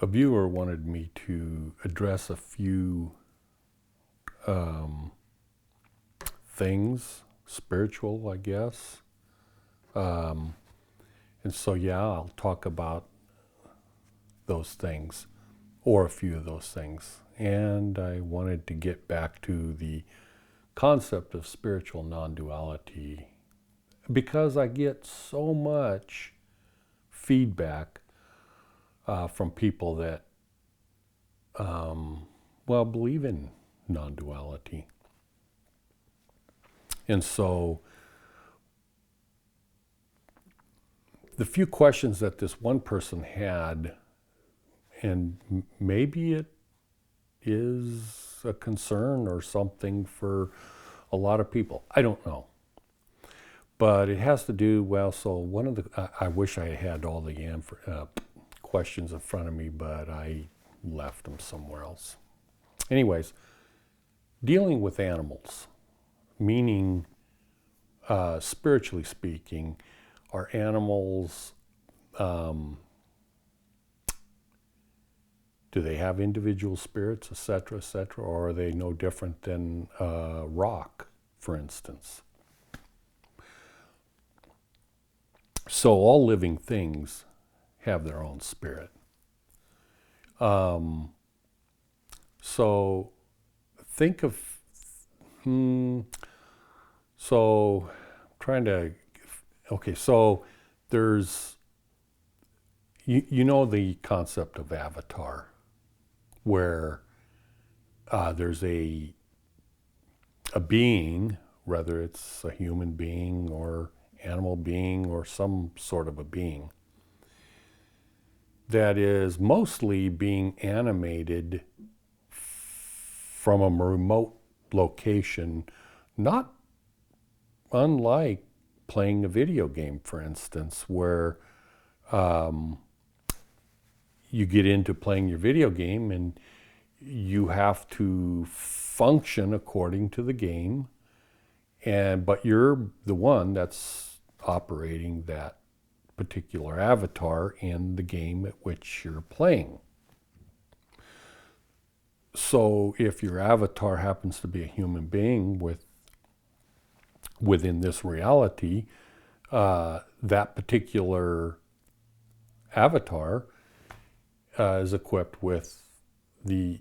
A viewer wanted me to address a few things, spiritual, I guess. And so, yeah, I'll talk about those things, or a few of those things. And I wanted to get back to the concept of spiritual non-duality because I get so much feedback from people that, believe in non-duality. And so the few questions that this one person had, and maybe it is a concern or something for a lot of people, I don't know. But it has to do, so one of the, I wish I had all the questions in front of me, but I left them somewhere else. Anyways, dealing with animals, meaning, spiritually speaking, are animals, do they have individual spirits, etc., or are they no different than rock, for instance? So all living things have their own spirit. So think of, so there's, you know the concept of avatar, where there's a being, whether it's a human being or animal being or some sort of a being, that is mostly being animated from a remote location, not unlike playing a video game, for instance, where you get into playing your video game and you have to function according to the game, but you're the one that's operating that particular avatar in the game at which you're playing. So if your avatar happens to be a human being within this reality, that particular avatar is equipped with the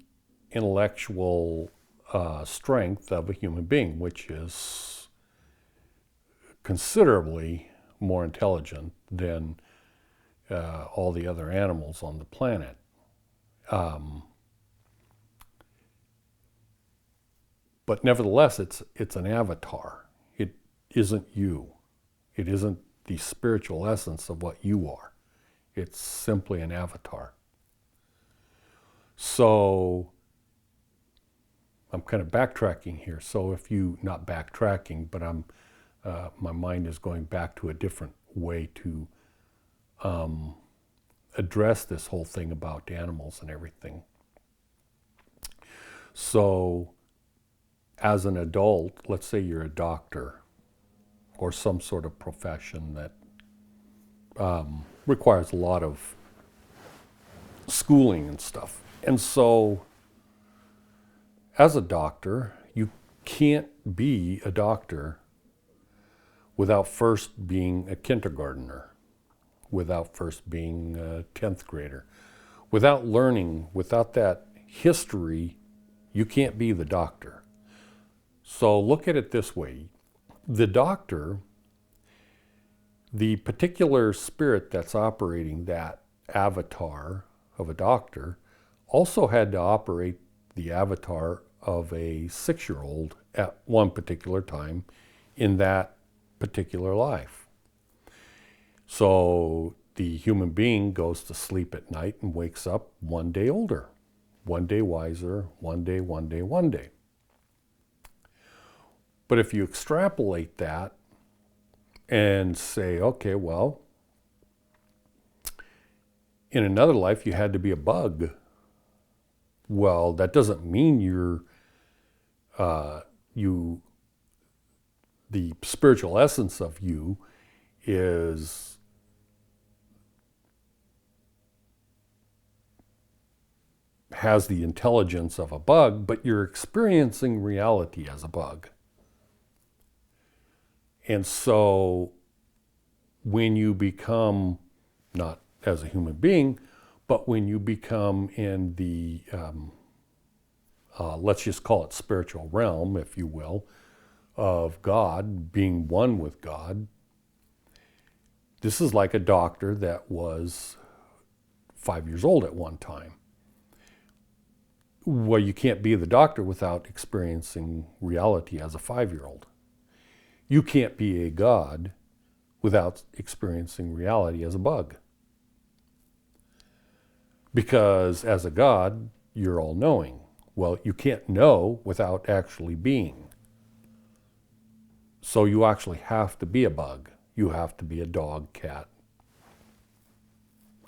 intellectual strength of a human being, which is considerably more intelligent than all the other animals on the planet. But nevertheless, it's an avatar. It isn't you. It isn't the spiritual essence of what you are. It's simply an avatar. So I'm kind of backtracking here. So not backtracking, but my mind is going back to a different way to address this whole thing about animals and everything. So as an adult, let's say you're a doctor or some sort of profession that requires a lot of schooling and stuff. And so as a doctor, you can't be a doctor without first being a kindergartner, without first being a 10th grader. Without learning, without that history, you can't be the doctor. So look at it this way. The doctor, the particular spirit that's operating that avatar of a doctor, also had to operate the avatar of a 6-year-old at one particular time in that particular life. So the human being goes to sleep at night and wakes up one day older, one day wiser, one day. But if you extrapolate that and say, okay, well, in another life you had to be a bug. Well, that doesn't mean the spiritual essence of you is has the intelligence of a bug, but you're experiencing reality as a bug. And so when you become, not as a human being, but when you become in the, let's just call it spiritual realm, if you will, of God, being one with God, this is like a doctor that was 5 years old at one time. Well, you can't be the doctor without experiencing reality as a 5-year-old. You can't be a God without experiencing reality as a bug. Because as a God, you're all-knowing. Well, you can't know without actually being. So you actually have to be a bug. You have to be a dog, cat.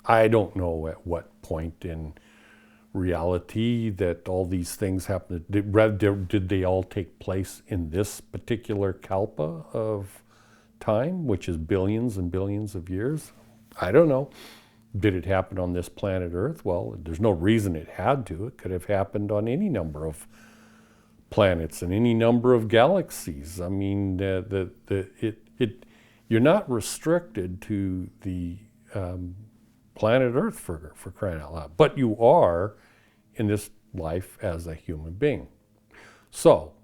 I don't know at what point in reality that all these things happen. Did they all take place in this particular kalpa of time, which is billions and billions of years? I don't know. Did it happen on this planet Earth? Well, there's no reason it had to. It could have happened on any number of planets and any number of galaxies. I mean, you're not restricted to the planet Earth for crying out loud, but you are in this life as a human being. So,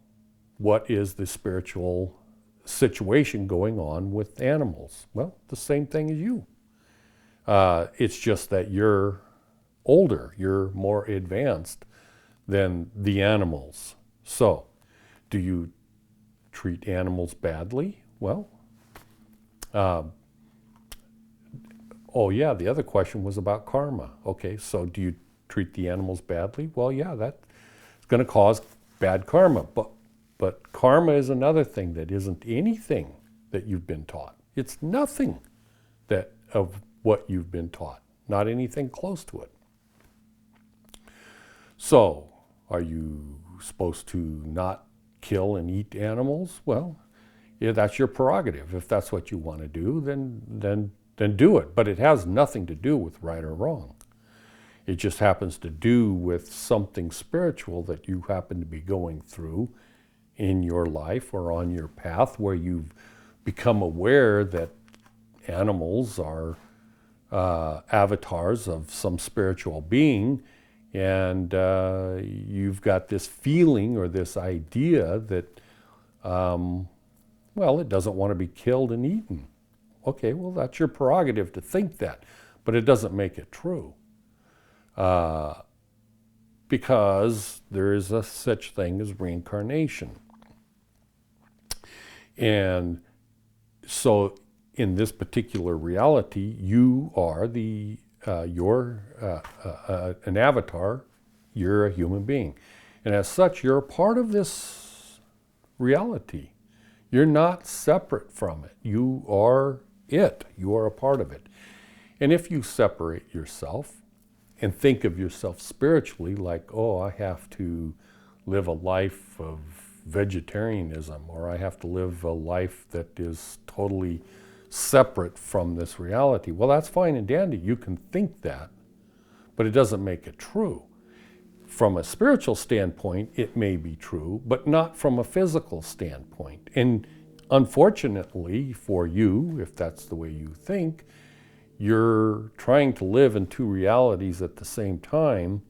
what is the spiritual situation going on with animals? Well, the same thing as you. It's just that you're older, you're more advanced than the animals. So, do you treat animals badly? Well, oh yeah, the other question was about karma. Okay, so do you treat the animals badly? Well, yeah, that's going to cause bad karma. But karma is another thing that isn't anything that you've been taught. It's nothing that of what you've been taught, not anything close to it. So, are you supposed to not kill and eat animals? Well, yeah, that's your prerogative. If that's what you want to do, then do it. But it has nothing to do with right or wrong. It just happens to do with something spiritual that you happen to be going through in your life or on your path, where you've become aware that animals are avatars of some spiritual being, and you've got this feeling or this idea that, well, it doesn't want to be killed and eaten. Okay, well, that's your prerogative to think that, but it doesn't make it true. Because there is a such thing as reincarnation. And so in this particular reality, you are you're an avatar, you're a human being. And as such, you're a part of this reality. You're not separate from it. You are it. You are a part of it. And if you separate yourself and think of yourself spiritually like, oh, I have to live a life of vegetarianism, or I have to live a life that is totally separate from this reality. Well, that's fine and dandy. You can think that, but it doesn't make it true. From a spiritual standpoint, it may be true, but not from a physical standpoint. And unfortunately for you, if that's the way you think, you're trying to live in two realities at the same time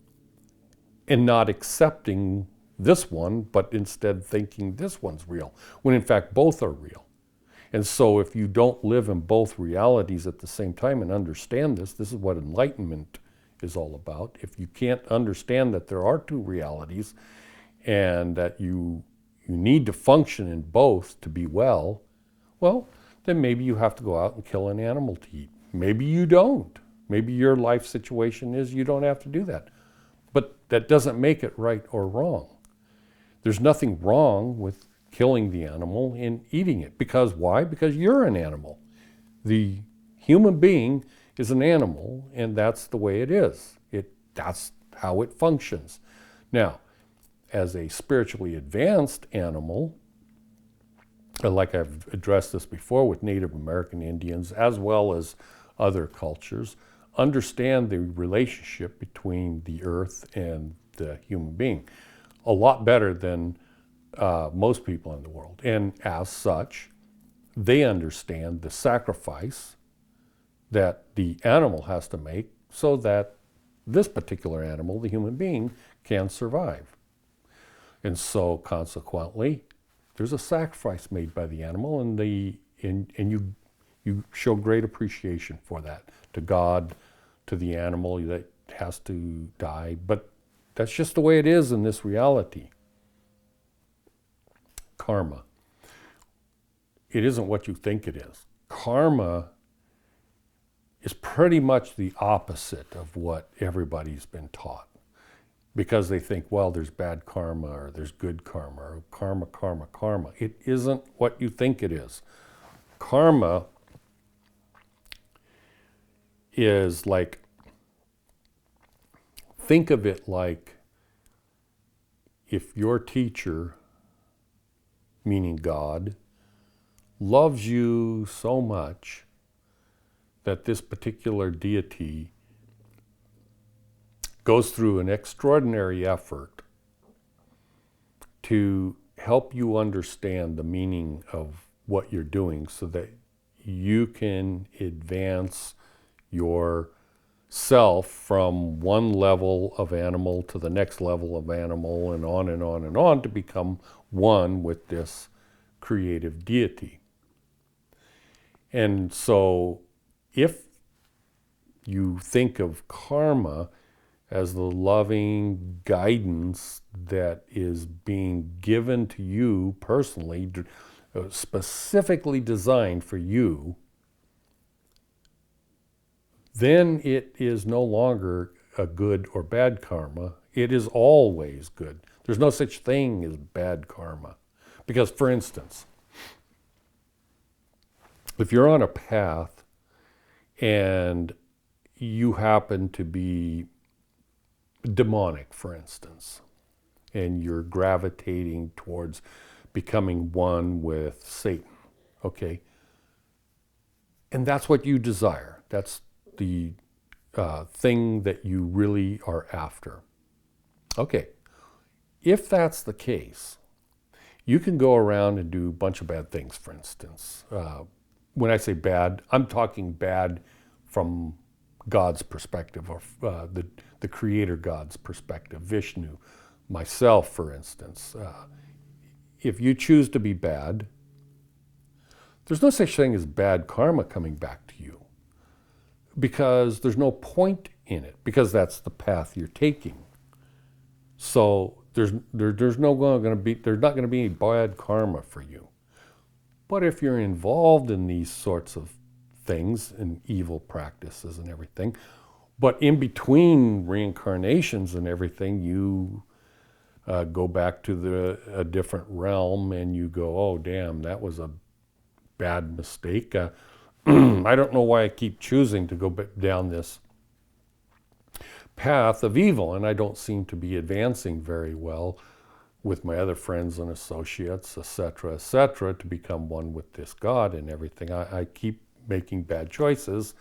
and not accepting this one, but instead thinking this one's real, when in fact both are real. And so if you don't live in both realities at the same time and understand this is what enlightenment is all about. If you can't understand that there are two realities and that you need to function in both to be well, then maybe you have to go out and kill an animal to eat. Maybe you don't. Maybe your life situation is you don't have to do that. But that doesn't make it right or wrong. There's nothing wrong with killing the animal and eating it. Because why? Because you're an animal. The human being is an animal, and that's the way it is. That's how it functions. Now, as a spiritually advanced animal, like I've addressed this before with Native American Indians, as well as other cultures, understand the relationship between the earth and the human being a lot better than most people in the world. And as such, they understand the sacrifice that the animal has to make so that this particular animal, the human being, can survive. And so consequently, there's a sacrifice made by the animal, and you show great appreciation for that, to God, to the animal that has to die. But that's just the way it is in this reality. Karma. It isn't what you think it is. Karma is pretty much the opposite of what everybody's been taught. Because they think, well, there's bad karma, or there's good karma, or karma, karma, karma. It isn't what you think it is. Karma is like, think of it like if your teacher, meaning God, loves you so much that this particular deity goes through an extraordinary effort to help you understand the meaning of what you're doing so that you can advance yourself from one level of animal to the next level of animal, and on and on and on, to become one with this creative deity. And so if you think of karma as the loving guidance that is being given to you personally, specifically designed for you, then it is no longer a good or bad karma. It is always good. There's no such thing as bad karma. Because, for instance, if you're on a path and you happen to be demonic, for instance, and you're gravitating towards becoming one with Satan, okay? And that's what you desire. That's the thing that you really are after. Okay, if that's the case, you can go around and do a bunch of bad things, for instance. When I say bad, I'm talking bad from God's perspective, or the Creator God's perspective, Vishnu, myself, for instance. If you choose to be bad, there's no such thing as bad karma coming back to you, because there's no point in it, because that's the path you're taking. So there's not going to be any bad karma for you. But if you're involved in these sorts of things and evil practices and everything, but in between reincarnations and everything, you go back to a different realm, and you go, oh damn, that was a bad mistake. I don't know why I keep choosing to go down this path of evil, and I don't seem to be advancing very well with my other friends and associates, etc., to become one with this God and everything. I keep making bad choices.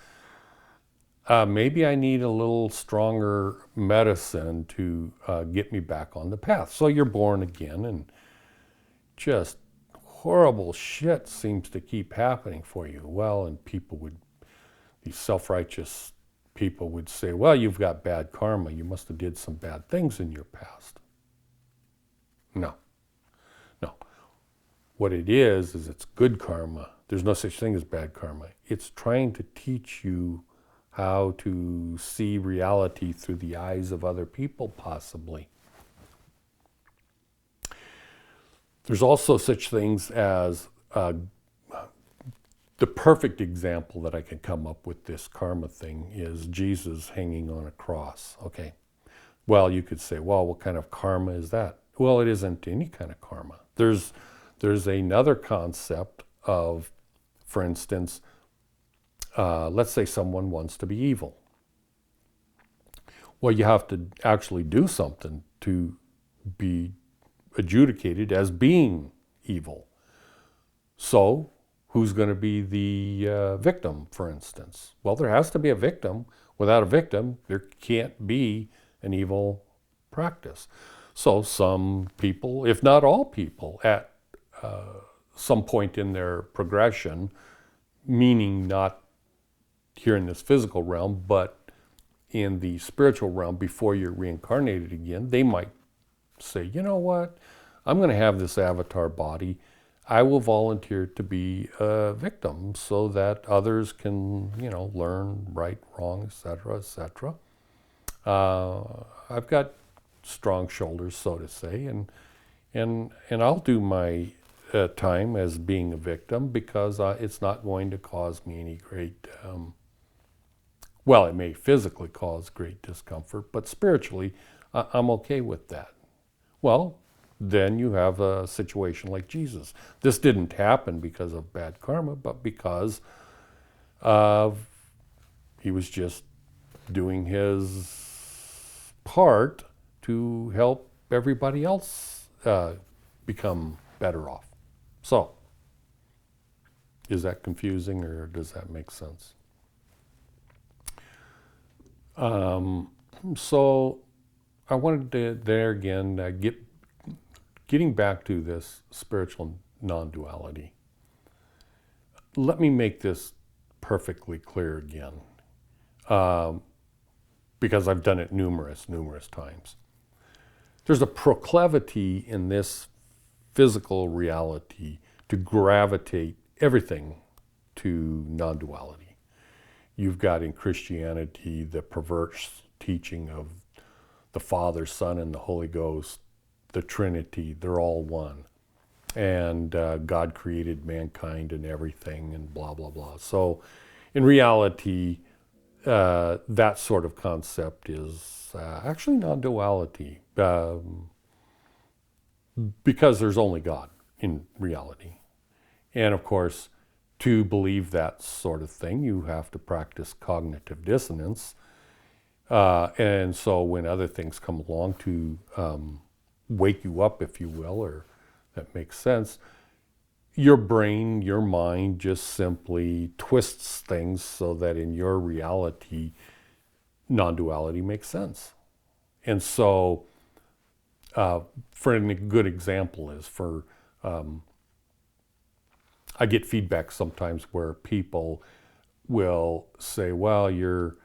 Maybe I need a little stronger medicine to get me back on the path. So you're born again, and just horrible shit seems to keep happening for you. Well, and these self-righteous people would say, well, you've got bad karma. You must have did some bad things in your past. No. What it is it's good karma. There's no such thing as bad karma. It's trying to teach you how to see reality through the eyes of other people, possibly. There's also such things as the perfect example that I can come up with this karma thing is Jesus hanging on a cross. Okay. Well, you could say, well, what kind of karma is that? Well, it isn't any kind of karma. There's another concept of, for instance, let's say someone wants to be evil. Well, you have to actually do something to be adjudicated as being evil. So Who's going to be the victim, for instance? Well, there has to be a victim. Without a victim, there can't be an evil practice. So some people, if not all people, at some point in their progression, meaning not here in this physical realm, but in the spiritual realm before you're reincarnated again, they might say, you know what, I'm going to have this avatar body. I will volunteer to be a victim so that others can, learn right, wrong, etc., etc. I've got strong shoulders, so to say, and I'll do my time as being a victim because it's not going to cause me any great. Well, it may physically cause great discomfort, but spiritually, I'm okay with that. Well, then you have a situation like Jesus. This didn't happen because of bad karma, but because he was just doing his part to help everybody else become better off. So, is that confusing or does that make sense? So I wanted to, there again, getting back to this spiritual non-duality. Let me make this perfectly clear again, because I've done it numerous times. There's a proclivity in this physical reality to gravitate everything to non-duality. You've got in Christianity the perverse teaching of the Father, Son, and the Holy Ghost, the Trinity, they're all one. And God created mankind and everything and blah, blah, blah. So in reality, that sort of concept is actually non-duality because there's only God in reality. And of course, to believe that sort of thing, you have to practice cognitive dissonance. And so when other things come along to wake you up, if you will, or that makes sense, your brain, your mind just simply twists things so that in your reality, non-duality makes sense. And so, for a good example is I get feedback sometimes where people will say, well, you're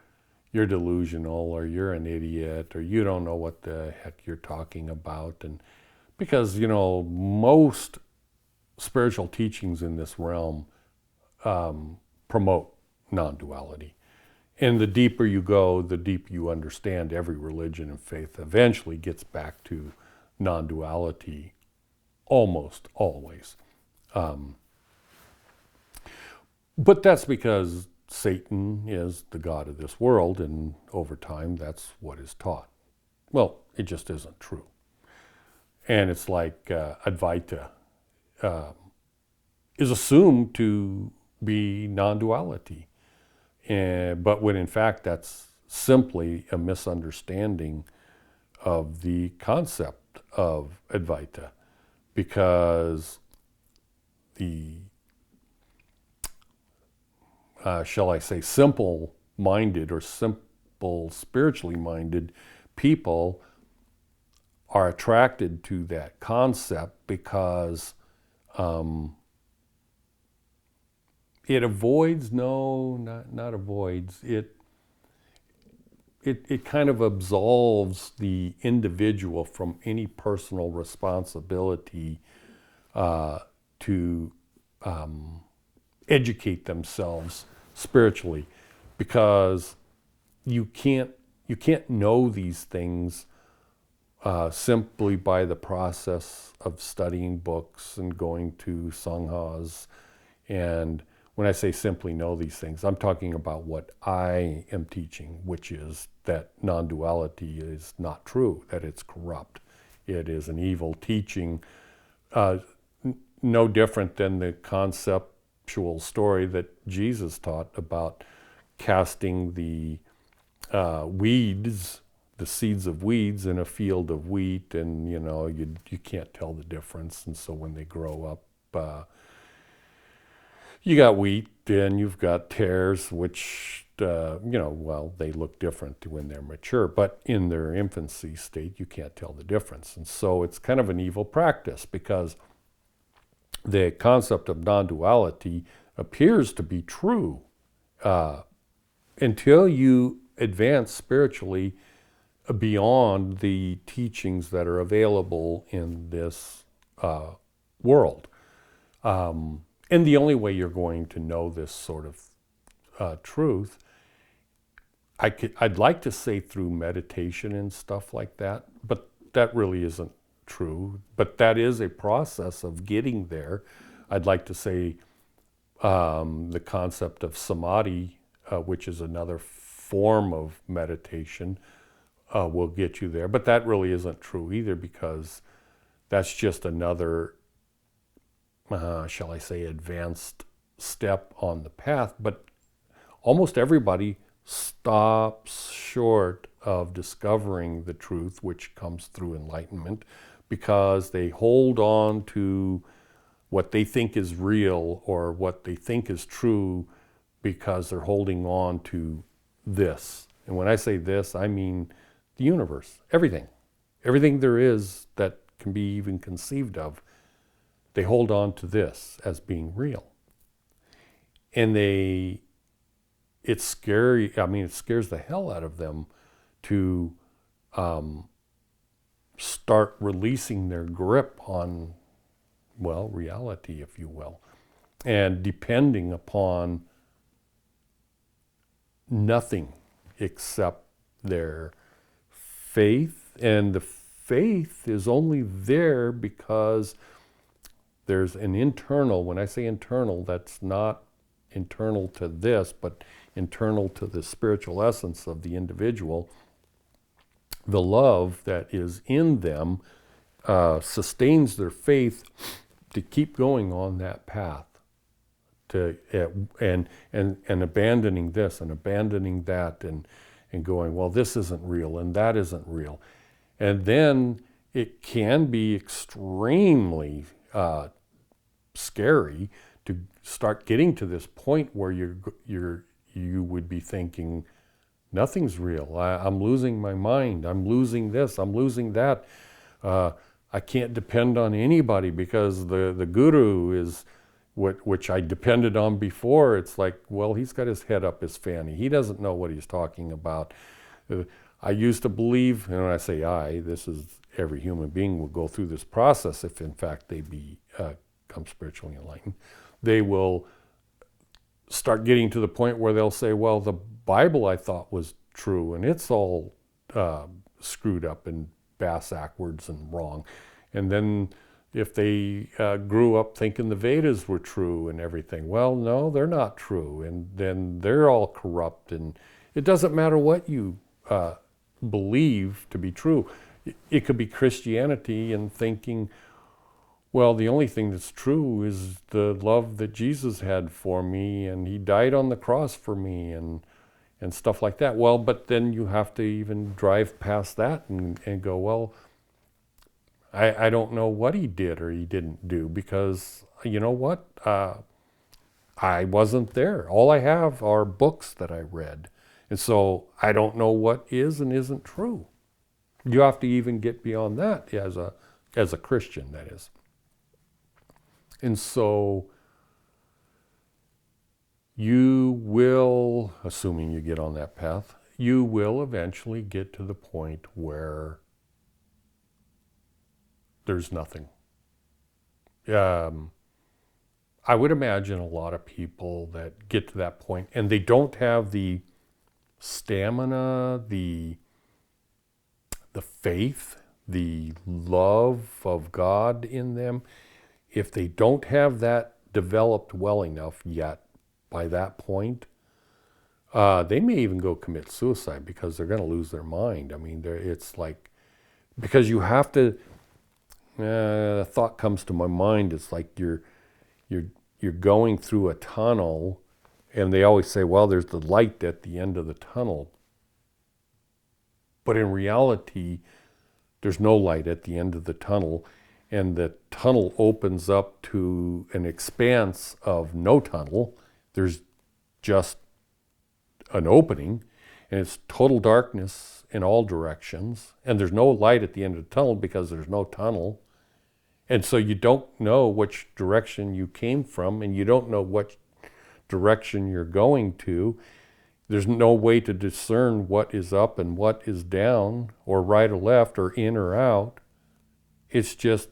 delusional, or you're an idiot, or you don't know what the heck you're talking about. And because, most spiritual teachings in this realm promote non-duality. And the deeper you go, the deeper you understand every religion and faith eventually gets back to non-duality almost always. But that's because Satan is the god of this world, and over time that's what is taught. Well, it just isn't true. And it's like Advaita is assumed to be non-duality. But when in fact that's simply a misunderstanding of the concept of Advaita, because the shall I say, simple-minded or simple spiritually minded people are attracted to that concept because it avoids, not avoids, it kind of absolves the individual from any personal responsibility to educate themselves spiritually, because you can't know these things simply by the process of studying books and going to sanghas. And when I say simply know these things, I'm talking about what I am teaching, which is that non-duality is not true, that it's corrupt. It is an evil teaching, no different than the conceptual story that Jesus taught about casting the weeds, the seeds of weeds in a field of wheat, and you can't tell the difference. And so when they grow up, You got wheat and you've got tares, which, well, they look different when they're mature, but in their infancy state, you can't tell the difference. And so it's kind of an evil practice because the concept of non-duality appears to be true until you advance spiritually beyond the teachings that are available in this world. And the only way you're going to know this sort of truth, I'd like to say through meditation and stuff like that, but that really isn't true. But that is a process of getting there. I'd like to say the concept of samadhi, which is another form of meditation, will get you there. But that really isn't true either, because that's just another, shall I say, advanced step on the path. But almost everybody stops short of discovering the truth, which comes through enlightenment, because they hold on to what they think is real or what they think is true because they're holding on to this. And when I say this, I mean the universe, everything. Everything there is that can be even conceived of, they hold on to this as being real. And it's scary, it scares the hell out of them to start releasing their grip on, well, reality, if you will, and depending upon nothing except their faith. And the faith is only there because there's an internal, when I say internal, that's not internal to this, but internal to the spiritual essence of the individual. The love that is in them sustains their faith to keep going on that path, and abandoning this and abandoning that, and going, well, this isn't real and that isn't real. And then it can be extremely scary to start getting to this point where you would be thinking, nothing's real. I'm losing my mind. I'm losing this. I'm losing that. I can't depend on anybody because the guru is which I depended on before. It's like, well, he's got his head up his fanny. He doesn't know what he's talking about. I used to believe, and when I say this is every human being will go through this process if in fact they become spiritually enlightened. They will start getting to the point where they'll say, well, the Bible I thought was true, and it's all screwed up and bass-ackwards and wrong. And then if they grew up thinking the Vedas were true and everything, well, no, they're not true. And then they're all corrupt. And it doesn't matter what you believe to be true. It could be Christianity and thinking, well, the only thing that's true is the love that Jesus had for me, and he died on the cross for me, and stuff like that. Well, but then you have to even drive past that and go, well, I don't know what he did or he didn't do, because you know what? I wasn't there. All I have are books that I read. And so I don't know what is and isn't true. You have to even get beyond that as a Christian, that is. And so you will, assuming you get on that path, you will eventually get to the point where there's nothing. I would imagine a lot of people that get to that point and they don't have the stamina, the faith, the love of God in them. If they don't have that developed well enough yet by that point, they may even go commit suicide because they're going to lose their mind. I mean, it's like, because you have to, a thought comes to my mind, it's like you're going through a tunnel, and they always say, well, there's the light at the end of the tunnel. But in reality, there's no light at the end of the tunnel. and the tunnel opens up to an expanse of no tunnel. There's just an opening, and it's total darkness in all directions, and there's no light at the end of the tunnel because there's no tunnel. And so you don't know which direction you came from, and you don't know what direction you're going to. There's no way to discern what is up and what is down, or right or left, or in or out. It's just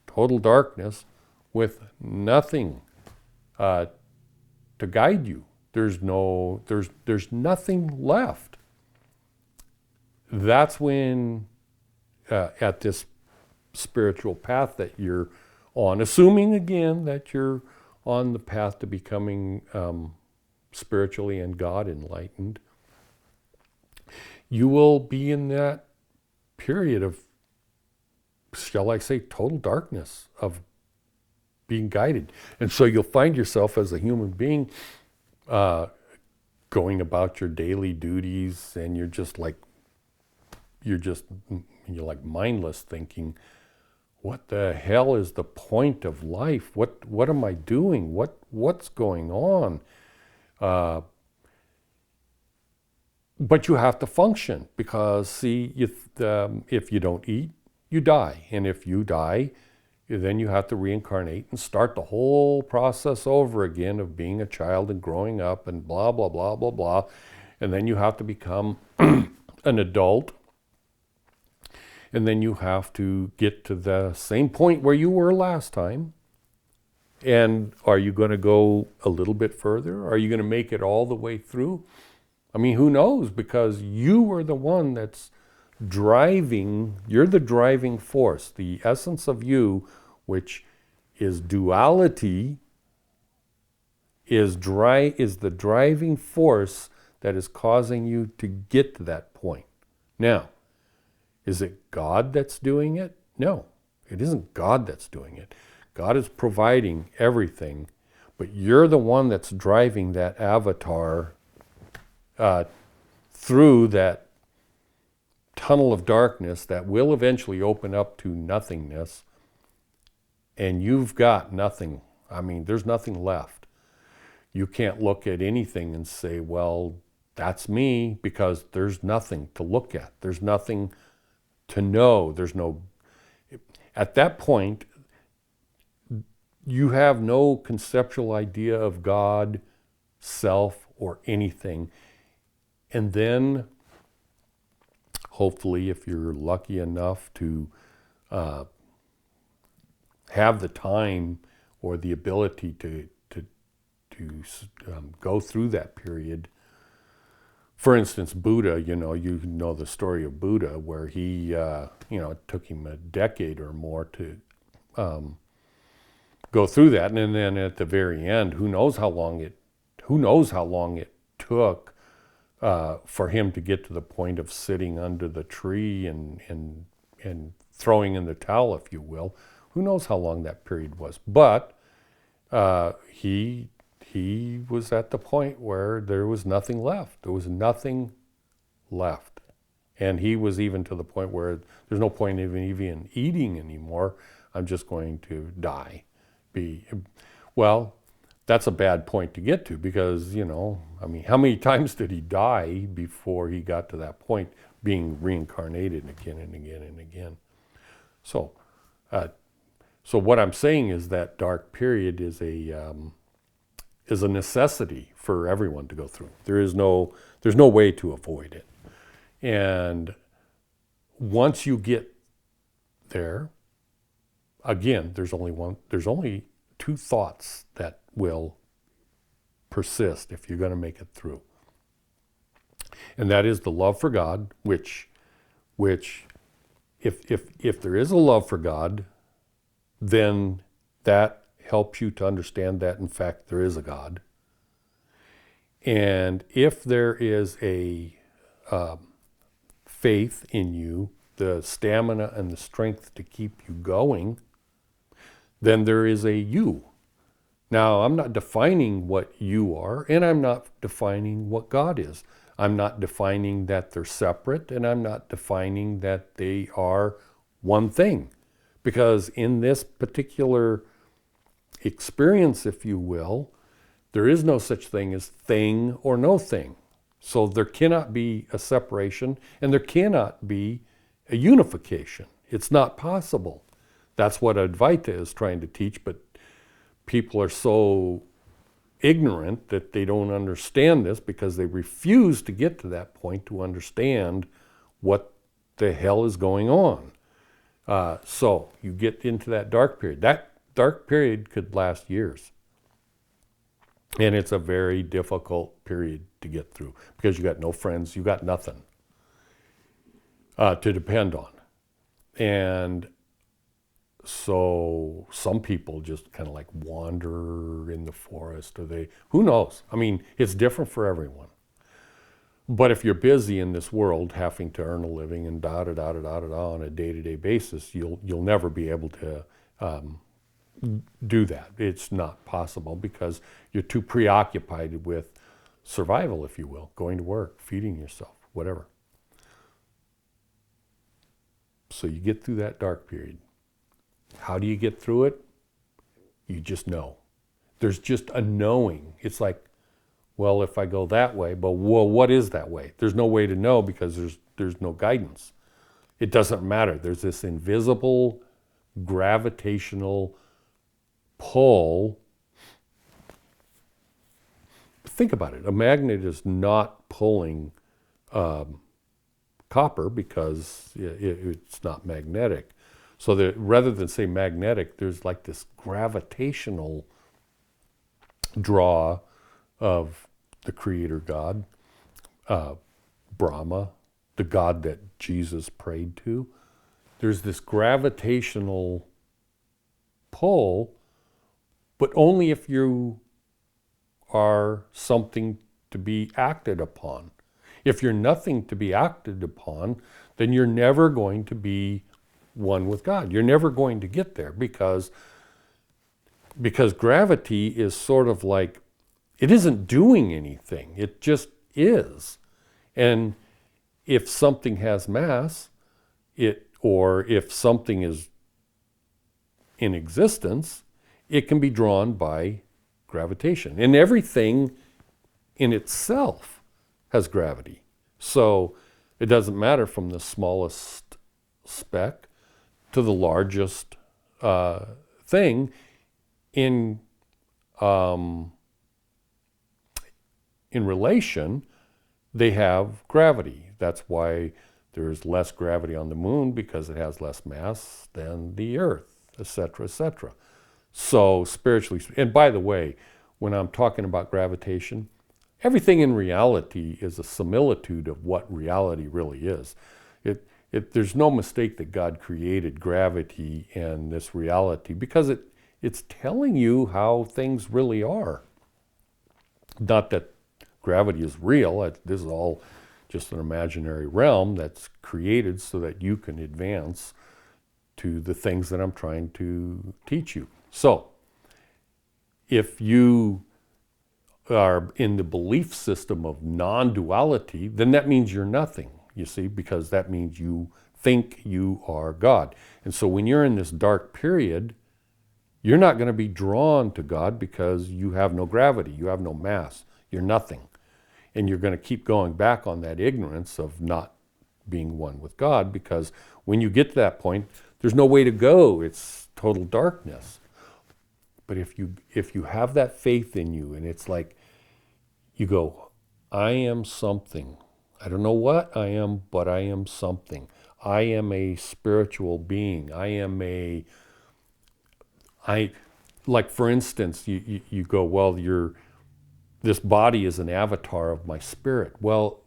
total darkness with nothing to guide you. There's nothing left. That's when, at this spiritual path that you're on, assuming again that you're on the path to becoming spiritually and God enlightened, you will be in that period of, shall I say, total darkness, of being guided. And so you'll find yourself as a human being going about your daily duties, and you're like mindless, thinking, what the hell is the point of life? What am I doing? What's going on? But you have to function, because see, if you don't eat, you die. And if you die, then you have to reincarnate and start the whole process over again of being a child and growing up and blah, blah, blah, blah, blah. And then you have to become an adult. And then you have to get to the same point where you were last time. And are you going to go a little bit further? Are you going to make it all the way through? I mean, who knows? Because you are the one that's driving, you're the driving force. The essence of you, which is duality, is the driving force that is causing you to get to that point. Now, is it God that's doing it? No, it isn't God that's doing it. God is providing everything, but you're the one that's driving that avatar through that tunnel of darkness that will eventually open up to nothingness, and you've got nothing. I mean, there's nothing left. You can't look at anything and say, well, that's me, because there's nothing to look at. There's nothing to know. At that point, you have no conceptual idea of God, self, or anything. And then, hopefully, if you're lucky enough to have the time or the ability to go through that period. For instance, Buddha, you know the story of Buddha, where he, it took him a decade or more to go through that, and then at the very end, who knows how long it took for him to get to the point of sitting under the tree and throwing in the towel, if you will. Who knows how long that period was? But he was at the point where there was nothing left. There was nothing left. And he was even to the point where there's no point even eating anymore. I'm just going to die. Well, that's a bad point to get to, because, how many times did he die before he got to that point, being reincarnated again and again and again? So what I'm saying is that dark period is a necessity for everyone to go through. There's no way to avoid it. And once you get there, again, there's only two thoughts that will persist if you're going to make it through. And that is the love for God, which if there is a love for God, then that helps you to understand that, in fact, there is a God. And if there is a faith in you, the stamina and the strength to keep you going, then there is a you. Now, I'm not defining what you are, and I'm not defining what God is. I'm not defining that they're separate, and I'm not defining that they are one thing, Because in this particular experience, if you will, there is no such thing as thing or no thing. So there cannot be a separation and there cannot be a unification. It's not possible. That's what Advaita is trying to teach, but people are so ignorant that they don't understand this because they refuse to get to that point to understand what the hell is going on. So you get into that dark period. That dark period could last years. And it's a very difficult period to get through because you got no friends, you got nothing to depend on. And so some people just kind of like wander in the forest, or who knows? I mean, it's different for everyone. But if you're busy in this world having to earn a living and on a day-to-day basis, you'll never be able to do that. It's not possible because you're too preoccupied with survival, if you will, going to work, feeding yourself, whatever. So you get through that dark period. How do you get through it? You just know. There's just a knowing. It's like, well, if I go that way, but well, what is that way? There's no way to know because there's no guidance. It doesn't matter. There's this invisible gravitational pull. Think about it. A magnet is not pulling copper because it's not magnetic. So that rather than say magnetic, there's like this gravitational draw of the creator God, Brahma, the God that Jesus prayed to. There's this gravitational pull, but only if you are something to be acted upon. If you're nothing to be acted upon, then you're never going to be one with God. You're never going to get there because gravity is sort of like, it isn't doing anything. It just is. And if something has mass, or if something is in existence, it can be drawn by gravitation. And everything in itself has gravity. So it doesn't matter from the smallest speck to the largest thing in relation, they have gravity. That's why there's less gravity on the moon because it has less mass than the Earth, etc., etc. So spiritually, and by the way, when I'm talking about gravitation, everything in reality is a similitude of what reality really is. There's no mistake that God created gravity and this reality because it's telling you how things really are. Not that gravity is real. This is all just an imaginary realm that's created so that you can advance to the things that I'm trying to teach you. So, if you are in the belief system of non-duality, then that means you're nothing, you see, because that means you think you are God. And so when you're in this dark period, you're not going to be drawn to God because you have no gravity, you have no mass, you're nothing. And you're going to keep going back on that ignorance of not being one with God because when you get to that point, there's no way to go. It's total darkness. But if you have that faith in you and it's like you go, I am something. I don't know what I am, but I am something. I am a spiritual being. Like for instance, you go, well, this body is an avatar of my spirit. Well,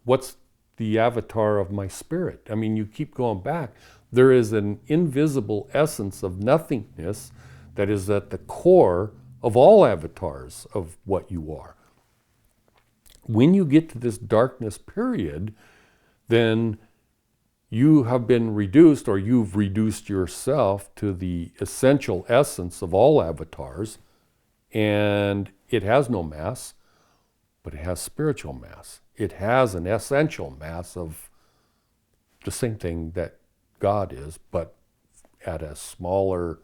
what's the avatar of my spirit? I mean, you keep going back. There is an invisible essence of nothingness that is at the core of all avatars of what you are. When you get to this darkness period, then you have been reduced, or you've reduced yourself to the essential essence of all avatars, and it has no mass, but it has spiritual mass. It has an essential mass of the same thing that God is, but at a smaller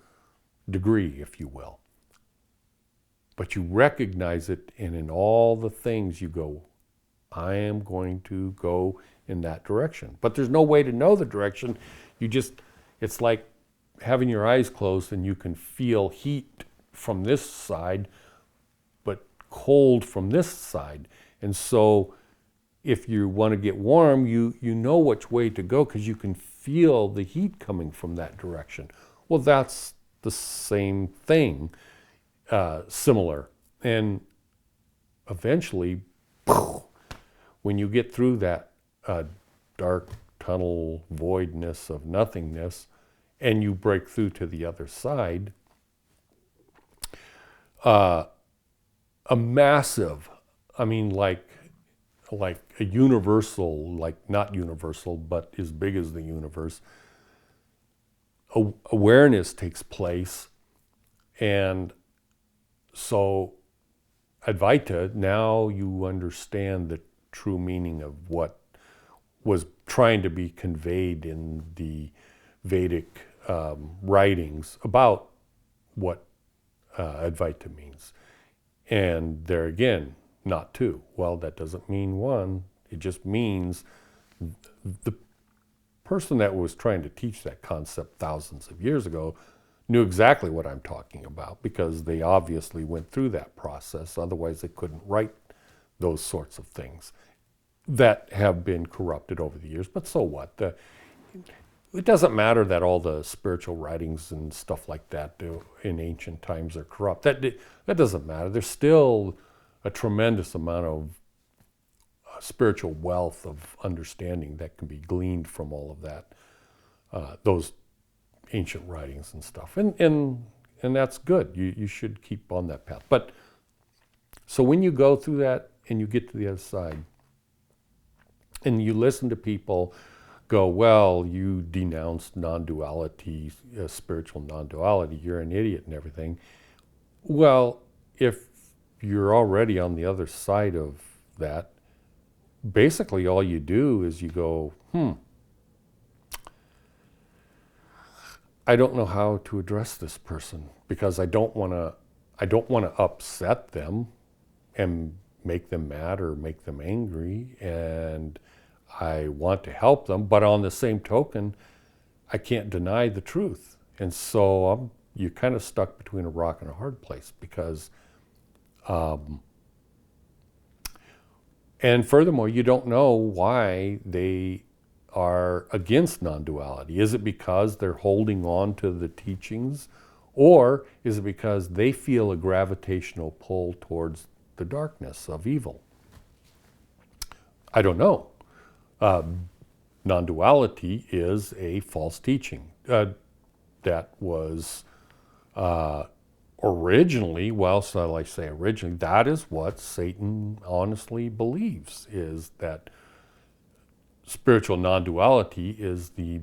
degree, if you will. But you recognize it, and in all the things you go, I am going to go in that direction. But there's no way to know the direction. It's like having your eyes closed and you can feel heat from this side, but cold from this side. And so if you want to get warm, you know which way to go because you can feel the heat coming from that direction. Well, that's the same thing, similar. And eventually, when you get through that dark tunnel voidness of nothingness and you break through to the other side, a massive, I mean, like a universal, like not universal, but as big as the universe, awareness takes place. And so Advaita, now you understand the true meaning of what was trying to be conveyed in the Vedic writings about what Advaita means. And there again, not two. Well, that doesn't mean one. It just means the person that was trying to teach that concept thousands of years ago knew exactly what I'm talking about because they obviously went through that process. Otherwise, they couldn't write those sorts of things that have been corrupted over the years. But so what? It doesn't matter that all the spiritual writings and stuff like that in ancient times are corrupt. That doesn't matter. There's still a tremendous amount of spiritual wealth of understanding that can be gleaned from all of that, those ancient writings and stuff. And that's good. You should keep on that path. But so when you go through that and you get to the other side and you listen to people go, well, you denounced non-duality, spiritual non-duality, you're an idiot and everything. Well, if you're already on the other side of that, basically all you do is you go, I don't know how to address this person because I don't want to upset them and make them mad or make them angry, and I want to help them, but on the same token, I can't deny the truth. And so you're kind of stuck between a rock and a hard place because, and furthermore, you don't know why they are against non-duality. Is it because they're holding on to the teachings, or is it because they feel a gravitational pull towards the darkness of evil? I don't know. Non-duality is a false teaching that was originally, well, so I say originally, that is what Satan honestly believes, is that spiritual non-duality is the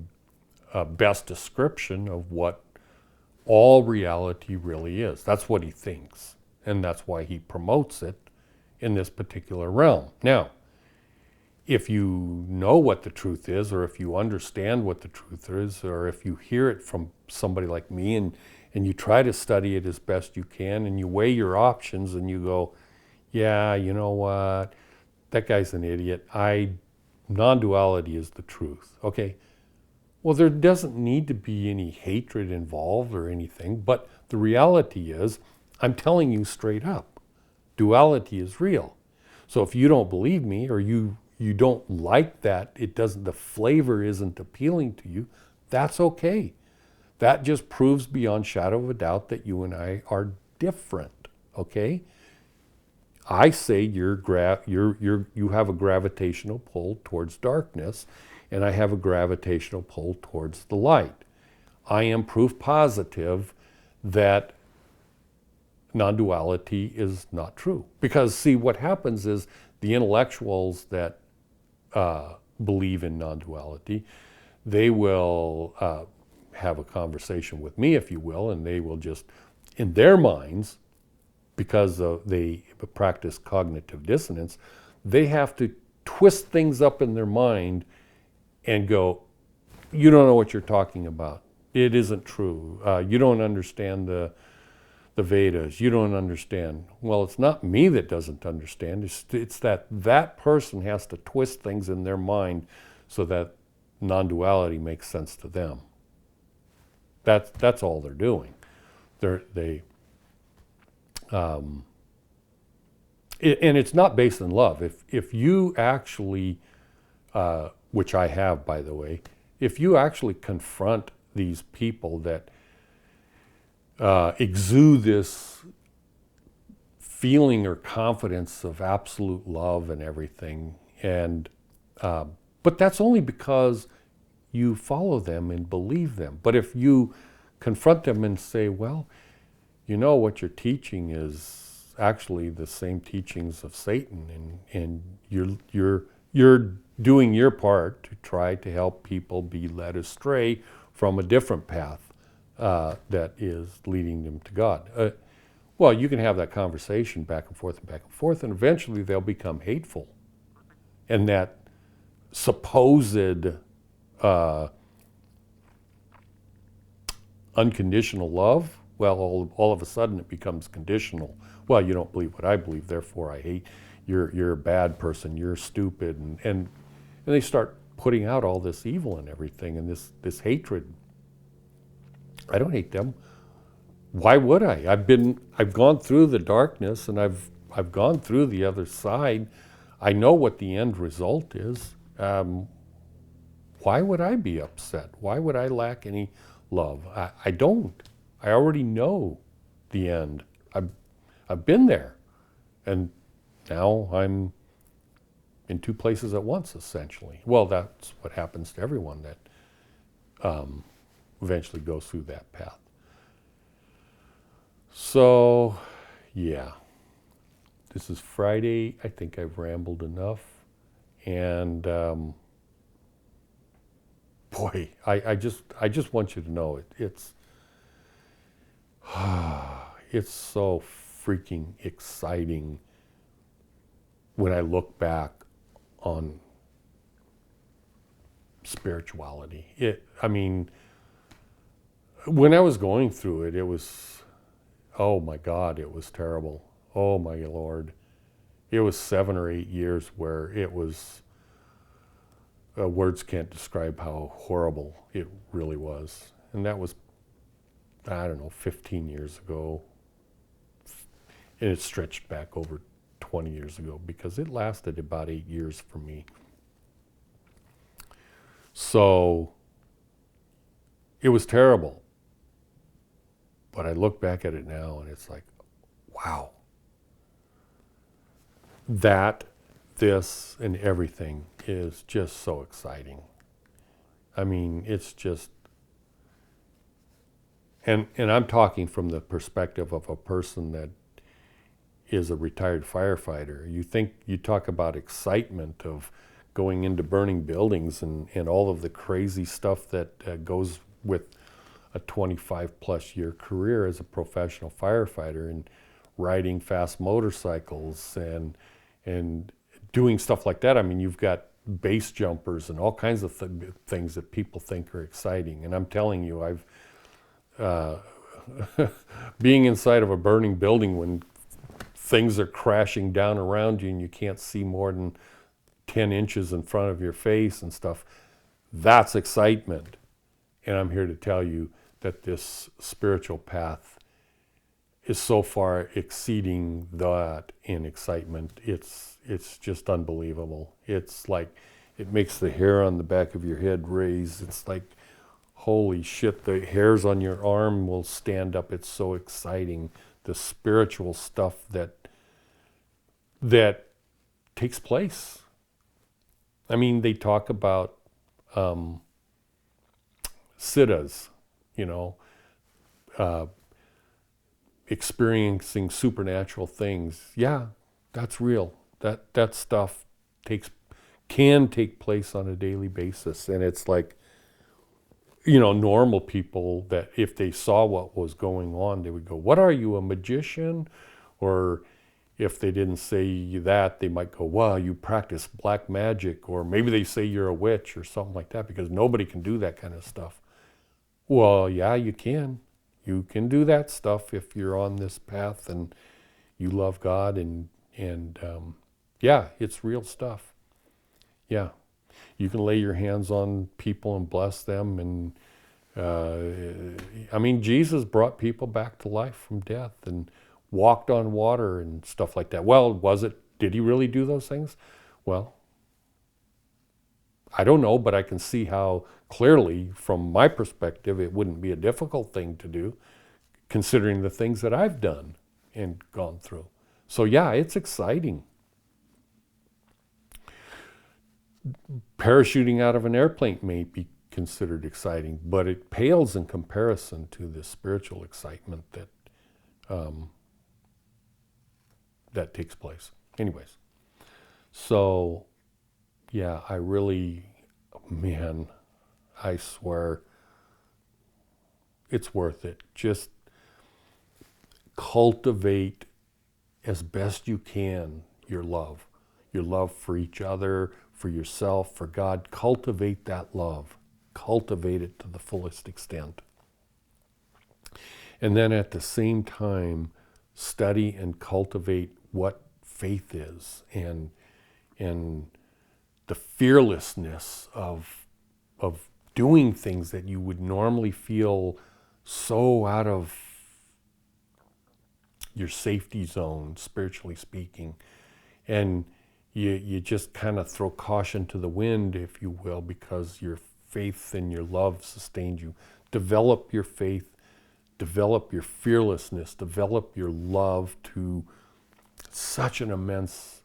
best description of what all reality really is. That's what he thinks, and that's why he promotes it in this particular realm. Now, if you know what the truth is, or if you understand what the truth is, or if you hear it from somebody like me and you try to study it as best you can and you weigh your options and you go, yeah, you know what, that guy's an idiot. Non-duality is the truth. Okay, well, there doesn't need to be any hatred involved or anything, but the reality is, I'm telling you straight up, duality is real. So if you don't believe me, or you don't like that, the flavor isn't appealing to you, that's okay. That just proves beyond shadow of a doubt that you and I are different, okay? I say you have a gravitational pull towards darkness, and I have a gravitational pull towards the light. I am proof positive that non-duality is not true. Because see, what happens is the intellectuals that believe in non-duality, they will have a conversation with me, if you will, and they will just, in their minds, because they practice cognitive dissonance, they have to twist things up in their mind and go, you don't know what you're talking about. It isn't true. You don't understand the Vedas. You don't understand. Well, it's not me that doesn't understand. It's that person has to twist things in their mind so that non-duality makes sense to them. That's all they're doing. And it's not based in love. If you actually, which I have, by the way, if you actually confront these people that exude this feeling or confidence of absolute love and everything, and but that's only because you follow them and believe them. But if you confront them and say, well, you know, what you're teaching is actually the same teachings of Satan, and you're doing your part to try to help people be led astray from a different path that is leading them to God. Well, you can have that conversation back and forth, and eventually they'll become hateful. And that supposed unconditional love, well, all of a sudden it becomes conditional. Well, you don't believe what I believe, therefore I hate. You're a bad person, you're stupid, and they start putting out all this evil and everything, and this hatred. I don't hate them. Why would I? I've gone through the darkness, and I've gone through the other side. I know what the end result is. Why would I be upset? Why would I lack any love? I don't. I already know the end. I've been there, and now I'm in two places at once, essentially. Well, that's what happens to everyone that eventually goes through that path. So, yeah, this is Friday. I think I've rambled enough, and boy, I just want you to know it's so freaking exciting when I look back on spirituality. I mean, when I was going through it, it was, oh my God, it was terrible. Oh my Lord. It was 7 or 8 years where it was, words can't describe how horrible it really was. And that was, I don't know, 15 years ago. And it stretched back over 20 years ago because it lasted about 8 years for me. So it was terrible. But I look back at it now and it's like, wow. This, and everything is just so exciting. I mean, it's just, and I'm talking from the perspective of a person that is a retired firefighter. You talk about excitement of going into burning buildings and all of the crazy stuff that goes with a 25 plus year career as a professional firefighter, and riding fast motorcycles and doing stuff like that. I mean, you've got base jumpers and all kinds of things that people think are exciting. And I'm telling you, I've being inside of a burning building when things are crashing down around you and you can't see more than 10 inches in front of your face and stuff, that's excitement. And I'm here to tell you that this spiritual path is so far exceeding that in excitement. It's just unbelievable. It's like, it makes the hair on the back of your head raise. It's like, holy shit, the hairs on your arm will stand up. It's so exciting. The spiritual stuff that takes place. I mean, they talk about siddhas, experiencing supernatural things. Yeah, that's real. That stuff can take place on a daily basis. And it's like, normal people that if they saw what was going on, they would go, what are you, a magician? Or if they didn't say that, they might go, well, you practice black magic. Or maybe they say you're a witch or something like that, because nobody can do that kind of stuff. Well, yeah, you can. You can do that stuff if you're on this path and you love God and yeah, it's real stuff. Yeah, you can lay your hands on people and bless them. And I mean, Jesus brought people back to life from death and walked on water and stuff like that. Well, did he really do those things? Well, I don't know, but I can see how clearly, from my perspective, it wouldn't be a difficult thing to do, considering the things that I've done and gone through. So yeah, it's exciting. Parachuting out of an airplane may be considered exciting, but it pales in comparison to the spiritual excitement that takes place. Anyways, so yeah, man, I swear it's worth it. Just cultivate as best you can your love for each other, for yourself, for God. Cultivate that love. Cultivate it to the fullest extent. And then at the same time, study and cultivate what faith is and the fearlessness of doing things that you would normally feel so out of your safety zone, spiritually speaking. And you just kind of throw caution to the wind, if you will, because your faith and your love sustained you. Develop your faith, develop your fearlessness, develop your love to such an immense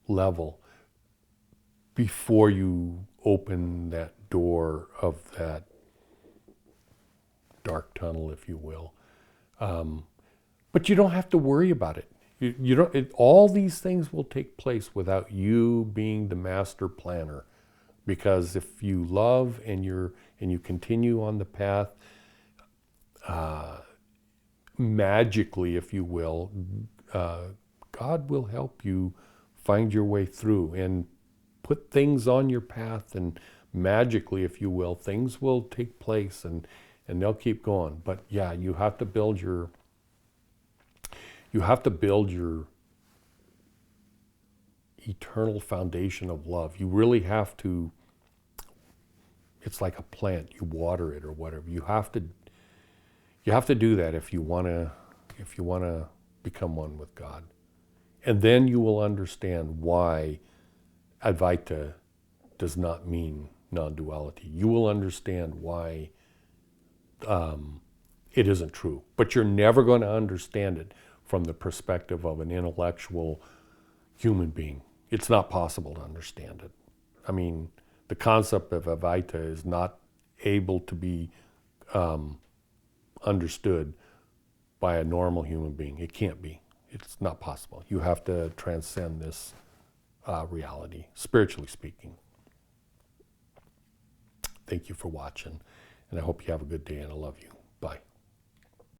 level before you open that door of that dark tunnel, if you will. But you don't have to worry about it. You don't. All these things will take place without you being the master planner, because if you love and you continue on the path, magically, if you will, God will help you find your way through and put things on your path, and magically, if you will, things will take place and they'll keep going. But yeah, you have to build your eternal foundation of love. You really have to. It's like a plant. You water it or whatever. You have to do that if you want to become one with God. And then you will understand why Advaita does not mean non-duality. You will understand why it isn't true. But you're never going to understand it from the perspective of an intellectual human being. It's not possible to understand it. I mean, the concept of Advaita is not able to be understood by a normal human being. It can't be. It's not possible. You have to transcend this reality, spiritually speaking. Thank you for watching, and I hope you have a good day, and I love you. Bye.